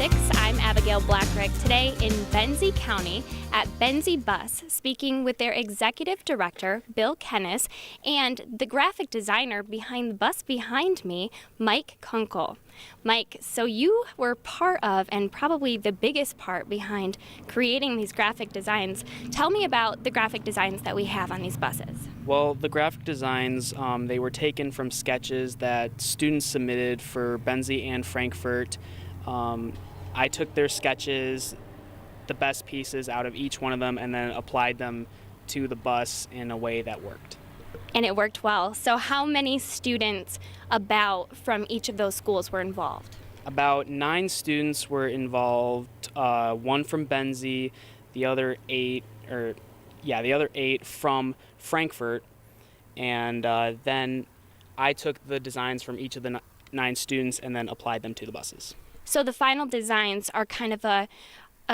26. I'm Abigail Blackrick, today in Benzie County at Benzie Bus, speaking with their executive director, Bill Kennis, and the graphic designer behind the bus behind me, Mike Kunkel. Mike, so you were part of, and probably the biggest part behind creating these graphic designs. Tell me about the graphic designs that we have on these buses. Well, the graphic designs, they were taken from sketches that students submitted for Benzie and Frankfurt. I took their sketches, the best pieces out of each one of them, and then applied them to the bus in a way that worked. And it worked well. So how many students from each of those schools were involved? About 9 students were involved, one from Benzie, the other 8 from Frankfurt, and then I took the designs from each of the 9 students and then applied them to the buses. So the final designs are kind of a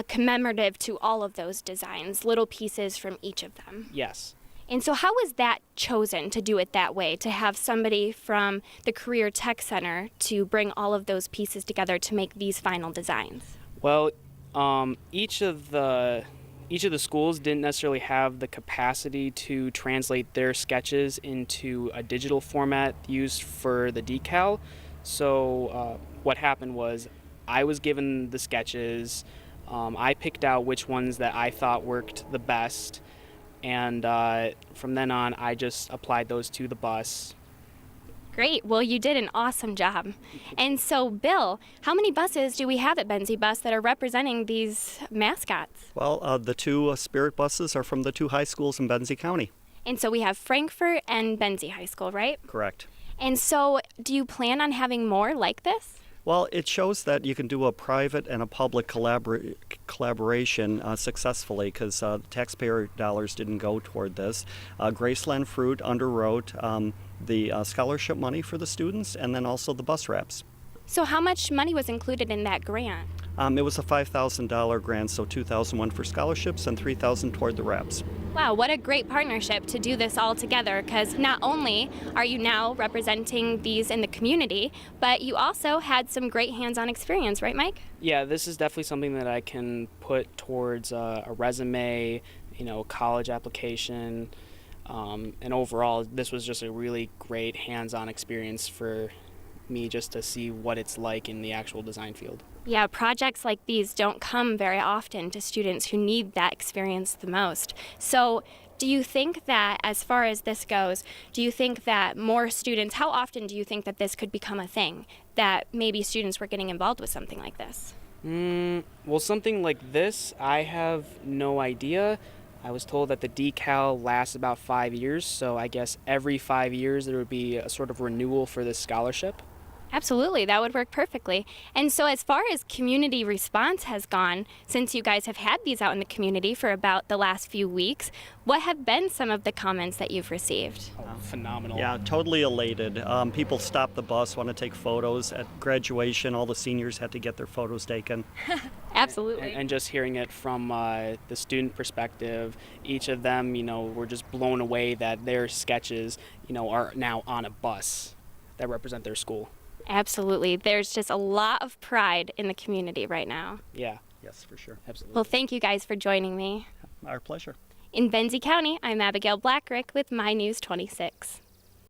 commemorative to all of those designs, little pieces from each of them. Yes. And so how was that chosen to do it that way, to have somebody from the Career Tech Center to bring all of those pieces together to make these final designs? Well, each of the schools didn't necessarily have the capacity to translate their sketches into a digital format used for the decal. So what happened was I was given the sketches. I picked out which ones that I thought worked the best. And from then on, I just applied those to the bus. Great. Well, you did an awesome job. And so, Bill, how many buses do we have at Benzie Bus that are representing these mascots? Well, the 2 Spirit buses are from the 2 high schools in Benzie County. And so we have Frankfurt and Benzie High School, right? Correct. And so do you plan on having more like this? Well, it shows that you can do a private and a public collaboration successfully because taxpayer dollars didn't go toward this. Graceland Fruit underwrote the scholarship money for the students and then also the bus wraps. So how much money was included in that grant? It was a $5,000 grant, so $2,000 went for scholarships and $3,000 toward the wraps. Wow, what a great partnership to do this all together, because not only are you now representing these in the community, but you also had some great hands-on experience, right, Mike? Yeah, this is definitely something that I can put towards a resume, college application, and overall, this was just a really great hands-on experience for me just to see what it's like in the actual design field. Yeah, projects like these don't come very often to students who need that experience the most. So do you think that, as far as this goes, do you think that more students, how often do you think that this could become a thing, that maybe students were getting involved with something like this? Well, something like this, I have no idea. I was told that the decal lasts about 5 years, so I guess every 5 years there would be a sort of renewal for this scholarship. Absolutely, that would work perfectly. And so as far as community response has gone, since you guys have had these out in the community for about the last few weeks, what have been some of the comments that you've received? Oh, phenomenal. Yeah, totally elated. People stop the bus, want to take photos. At graduation, all the seniors had to get their photos taken. Absolutely. And just hearing it from the student perspective, each of them, were just blown away that their sketches, are now on a bus that represent their school. Absolutely. There's just a lot of pride in the community right now. Yeah. Yes, for sure. Absolutely. Well, thank you guys for joining me. Our pleasure. In Benzie County, I'm Abigail Blackrick with My News 26.